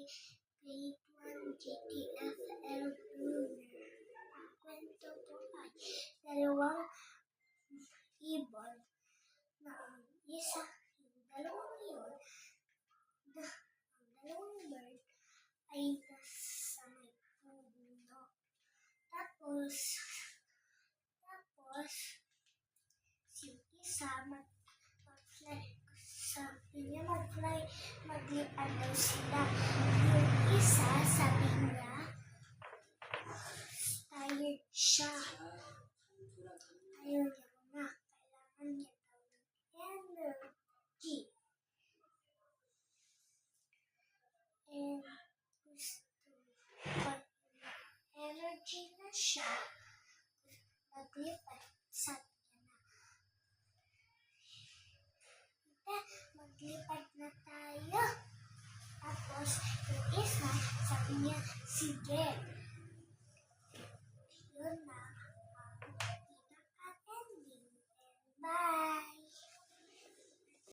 Grade 1 GTFL Lunar. Ang kwento po ay dalawang ibon na ang dalawang bird ay nasa may puno. Tapos, yung isa mag-fly. Sabi niya maglipan daw sila. Yung isa, sabi niya, tired siya. Ayaw niya na. Kailangan niya daw ng energy. And pag energy na siya, maglipad. Sabi niya na, maglipad na tayo. Tapos, yung isa, sabi niya, sige.